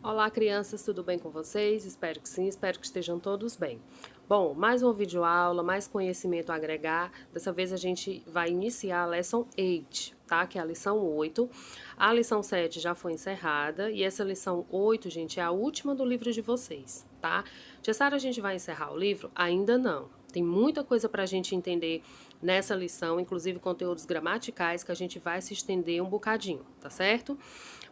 Olá, crianças, tudo bem com vocês? Espero que sim, espero que estejam todos bem. Bom, mais uma videoaula, mais conhecimento a agregar. Dessa vez a gente vai iniciar a Lesson 8, tá? Que é a lição 8. A lição 7 já foi encerrada e essa lição 8, gente, é a última do livro de vocês, tá? Tia Sara, a gente vai encerrar o livro? Ainda não. Tem muita coisa para a gente entender nessa lição, inclusive conteúdos gramaticais que a gente vai se estender um bocadinho, tá certo?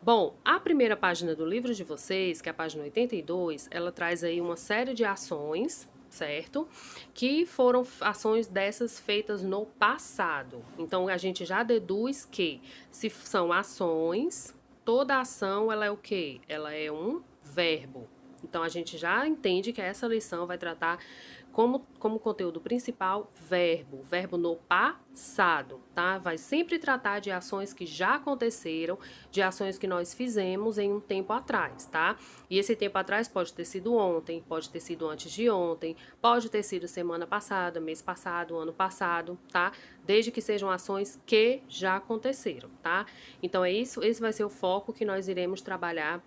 Bom, a primeira página do livro de vocês, que é a página 82, ela traz aí uma série de ações, certo? Que foram ações dessas feitas no passado. Então a gente já deduz que se são ações, toda ação ela é o quê? Ela é um verbo. Então a gente já entende que essa lição vai tratar como conteúdo principal verbo no passado, tá? Vai sempre tratar de ações que já aconteceram, de ações que nós fizemos em um tempo atrás, tá? E esse tempo atrás pode ter sido ontem, pode ter sido antes de ontem, pode ter sido semana passada, mês passado, ano passado, tá? Desde que sejam ações que já aconteceram, tá? Então é isso, esse vai ser o foco que nós iremos trabalhar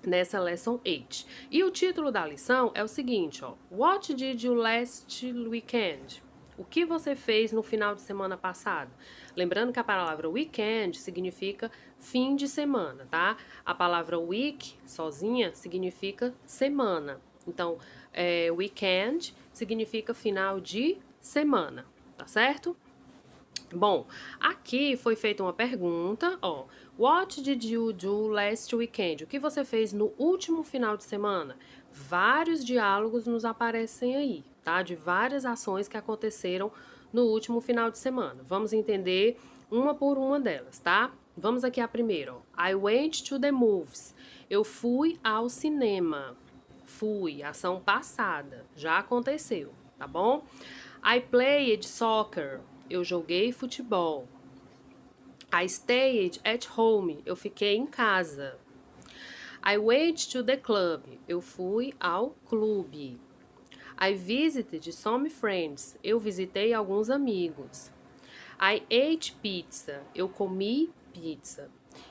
nessa Lesson 8. E o título da lição é o seguinte, ó. What did you last weekend? O que você fez no final de semana passado? Lembrando que a palavra weekend significa fim de semana, tá? A palavra week, sozinha, significa semana. Então, weekend significa final de semana, tá certo? Bom, aqui foi feita uma pergunta, ó. What did you do last weekend? O que você fez no último final de semana? Vários diálogos nos aparecem aí, tá? De várias ações que aconteceram no último final de semana. Vamos entender uma por uma delas, tá? Vamos aqui a primeira, ó. I went to the movies. Eu fui ao cinema. Fui, ação passada, já aconteceu, tá bom? I played soccer. Eu joguei futebol. I stayed at home. Eu fiquei em casa. I went to the club. Eu fui ao clube. I visited some friends. Eu visitei alguns amigos. I ate pizza. Eu comi pizza.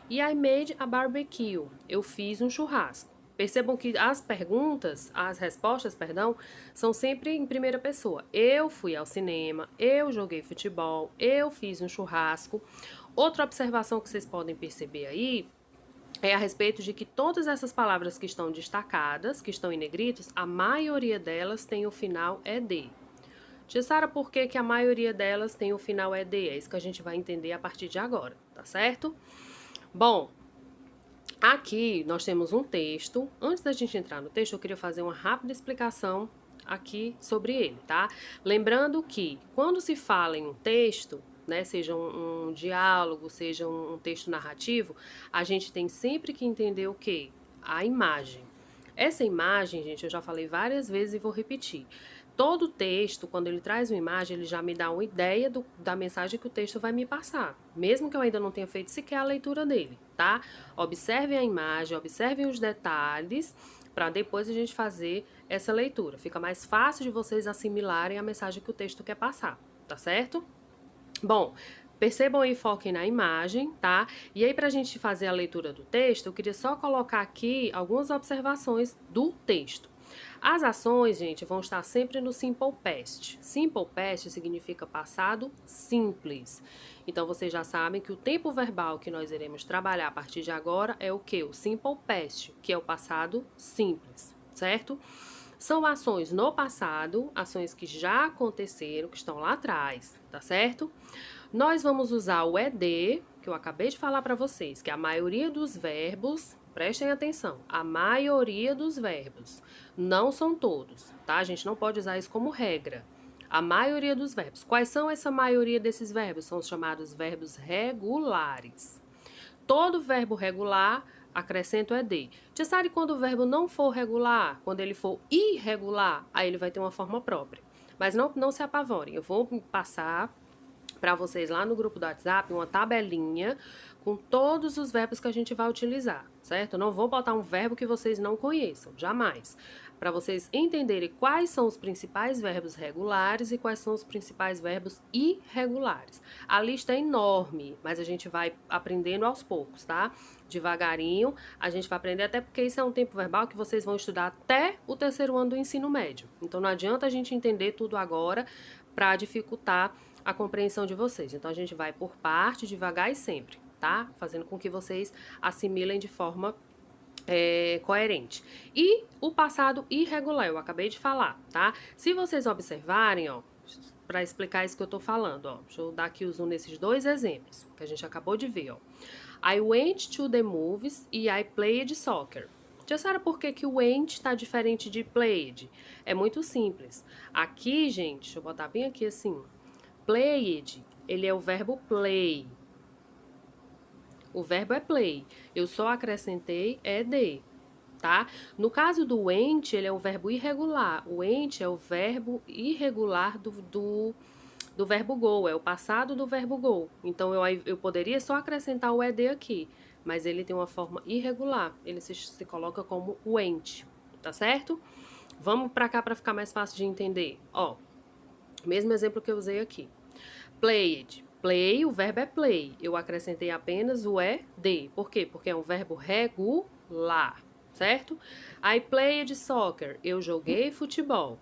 E I made a barbecue. Eu fiz um churrasco. Percebam que as respostas, perdão, são sempre em primeira pessoa. Eu fui ao cinema, eu joguei futebol, eu fiz um churrasco. Outra observação que vocês podem perceber aí é a respeito de que todas essas palavras que estão destacadas, que estão em negritos, a maioria delas tem o final ED. Tia Sara, por que, que a maioria delas tem o final ED? É isso que a gente vai entender a partir de agora, tá certo? Bom, aqui nós temos um texto. Antes da gente entrar no texto, eu queria fazer uma rápida explicação aqui sobre ele, tá? Lembrando que quando se fala em um texto, né, seja um diálogo, seja um texto narrativo, a gente tem sempre que entender o quê? A imagem. Essa imagem, gente, eu já falei várias vezes e vou repetir. Todo texto, quando ele traz uma imagem, ele já me dá uma ideia da mensagem que o texto vai me passar, mesmo que eu ainda não tenha feito sequer a leitura dele, tá? Observem a imagem, observem os detalhes, para depois a gente fazer essa leitura. Fica mais fácil de vocês assimilarem a mensagem que o texto quer passar, tá certo? Bom, percebam aí, foquem na imagem, tá? E aí, para a gente fazer a leitura do texto, eu queria só colocar aqui algumas observações do texto. As ações, gente, vão estar sempre no simple past. Simple past significa passado simples. Então, vocês já sabem que o tempo verbal que nós iremos trabalhar a partir de agora é o que? O simple past, que é o passado simples, certo? São ações no passado, ações que já aconteceram, que estão lá atrás, tá certo? Nós vamos usar o ED, que eu acabei de falar para vocês, que a maioria dos verbos, prestem atenção, a maioria dos verbos, não são todos, tá? A gente não pode usar isso como regra. A maioria dos verbos. Quais são essa maioria desses verbos? São os chamados verbos regulares. Todo verbo regular acrescento ED. Tia Sara, quando o verbo não for regular, quando ele for irregular, aí ele vai ter uma forma própria. Mas não se apavorem, eu vou passar para vocês lá no grupo do WhatsApp uma tabelinha com todos os verbos que a gente vai utilizar, certo? Eu não vou botar um verbo que vocês não conheçam, jamais. Para vocês entenderem quais são os principais verbos regulares e quais são os principais verbos irregulares. A lista é enorme, mas a gente vai aprendendo aos poucos, tá? Devagarinho, a gente vai aprender, até porque isso é um tempo verbal que vocês vão estudar até o terceiro ano do ensino médio. Então não adianta a gente entender tudo agora para dificultar a compreensão de vocês. Então a gente vai por parte, devagar e sempre, tá? Fazendo com que vocês assimilem de forma coerente. E o passado irregular, eu acabei de falar, tá? Se vocês observarem, ó, para explicar isso que eu tô falando, ó, deixa eu dar aqui o zoom nesses dois exemplos que a gente acabou de ver, ó. I went to the movies e I played soccer. Já sabe por que que o went está diferente de played? É muito simples. Aqui, gente, deixa eu botar bem aqui assim. Played, ele é o verbo play. O verbo é play. Eu só acrescentei ed, tá? No caso do went, ele é um verbo irregular. O went é o verbo irregular do verbo go, é o passado do verbo go. Então, eu poderia só acrescentar o ed aqui, mas ele tem uma forma irregular. Ele se coloca como went, tá certo? Vamos pra cá para ficar mais fácil de entender. Ó, mesmo exemplo que eu usei aqui. Played. Play, o verbo é play. Eu acrescentei apenas o ed. Por quê? Porque é um verbo regular, certo? I played soccer. Eu joguei futebol,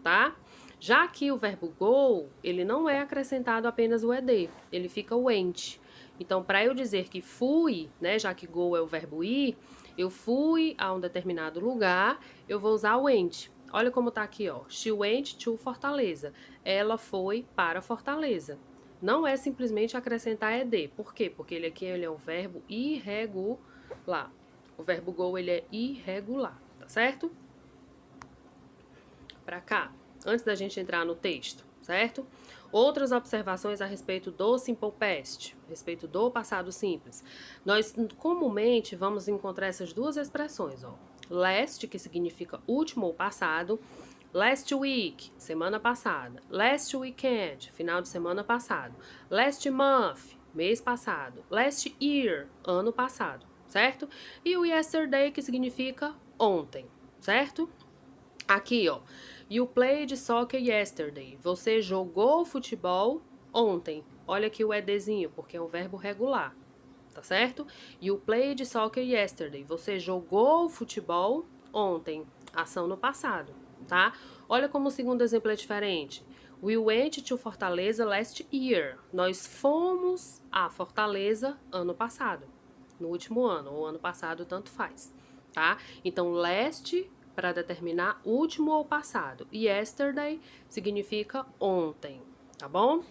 tá? Já que o verbo go, ele não é acrescentado apenas o ed, ele fica went. Então, para eu dizer que fui, né, já que go é o verbo ir, eu fui a um determinado lugar, eu vou usar went. Olha como tá aqui, ó. She went to Fortaleza. Ela foi para Fortaleza. Não é simplesmente acrescentar ed. Por quê? Porque ele é um verbo irregular. O verbo go, ele é irregular, tá certo? Para cá, antes da gente entrar no texto, certo? Outras observações a respeito do simple past, a respeito do passado simples. Nós comumente vamos encontrar essas duas expressões, ó. Last, que significa último ou passado. Last week, semana passada. Last weekend, final de semana passado. Last month, mês passado. Last year, ano passado, certo? E o yesterday, que significa ontem, certo? Aqui, ó. You played soccer yesterday. Você jogou futebol ontem. Olha aqui o edzinho, porque é um verbo regular, tá certo? You played soccer yesterday. Você jogou futebol ontem. Ação no passado, tá? Olha como o segundo exemplo é diferente. We went to Fortaleza last year. Nós fomos a Fortaleza ano passado. No último ano, ou ano passado, tanto faz, tá? Então, last para determinar último ou passado. Yesterday significa ontem, tá bom?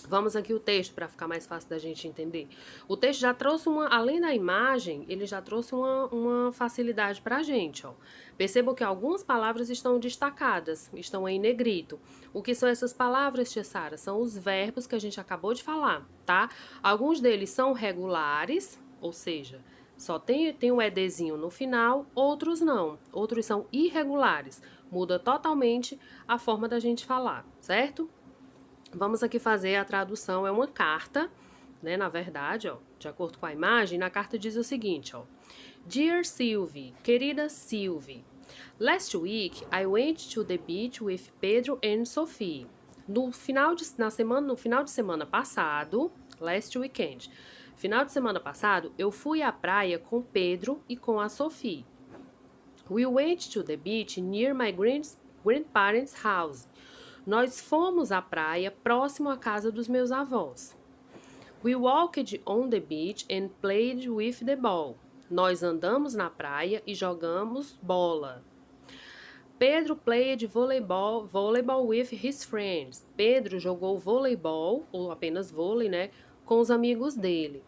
Vamos aqui o texto para ficar mais fácil da gente entender. O texto já trouxe além da imagem, ele já trouxe uma facilidade para a gente, ó. Percebam que algumas palavras estão destacadas, estão em negrito. O que são essas palavras, Tia Sara? São os verbos que a gente acabou de falar, tá? Alguns deles são regulares, ou seja, só tem um edzinho no final, outros não. Outros são irregulares. Muda totalmente a forma da gente falar, certo? Vamos aqui fazer a tradução, é uma carta, né? Na verdade, ó, de acordo com a imagem, na carta diz o seguinte, ó. Dear Sylvie, querida Sylvie, last week I went to the beach with Pedro and Sophie. No final de semana passado, last weekend, final de semana passado, eu fui à praia com Pedro e com a Sophie. We went to the beach near my grandparents' house. Nós fomos à praia próximo à casa dos meus avós. We walked on the beach and played with the ball. Nós andamos na praia e jogamos bola. Pedro played volleyball with his friends. Pedro jogou voleibol, ou apenas vôlei, né, com os amigos dele.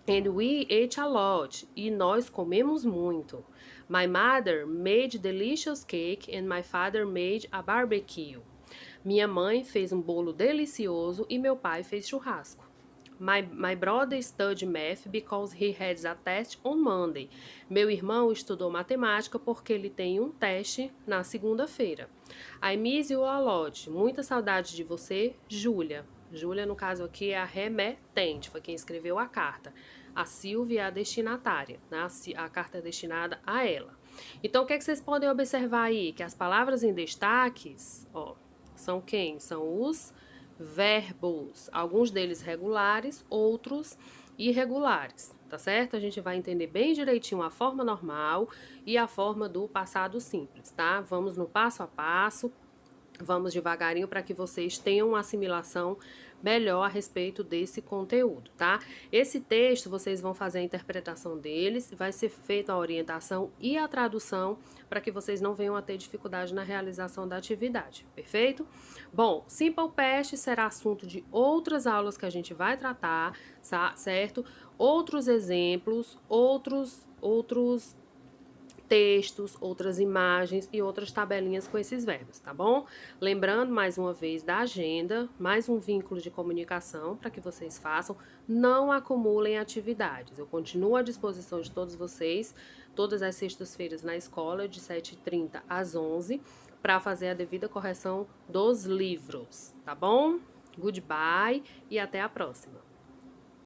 And we ate a lot. E nós comemos muito. My mother made delicious cake and my father made a barbecue. Minha mãe fez um bolo delicioso e meu pai fez churrasco. My brother studied math because he has a test on Monday. Meu irmão estudou matemática porque ele tem um teste na segunda-feira. I miss you a lot. Muita saudade de você, Júlia. Júlia, no caso aqui, é a remetente, foi quem escreveu a carta. A Silvia é a destinatária, né? A carta é destinada a ela. Então, o que é que vocês podem observar aí? Que as palavras em destaques, ó, são quem? São os verbos. Alguns deles regulares, outros irregulares, tá certo? A gente vai entender bem direitinho a forma normal e a forma do passado simples, tá? Vamos no passo a passo. Vamos devagarinho para que vocês tenham uma assimilação melhor a respeito desse conteúdo, tá? Esse texto vocês vão fazer a interpretação deles, vai ser feita a orientação e a tradução para que vocês não venham a ter dificuldade na realização da atividade, perfeito? Bom, Simple Past será assunto de outras aulas que a gente vai tratar, certo? Outros exemplos, outros textos, outras imagens e outras tabelinhas com esses verbos, tá bom? Lembrando mais uma vez da agenda, mais um vínculo de comunicação para que vocês façam, não acumulem atividades. Eu continuo à disposição de todos vocês, todas as sextas-feiras na escola, de 7h30 às 11h, para fazer a devida correção dos livros, tá bom? Goodbye e até a próxima.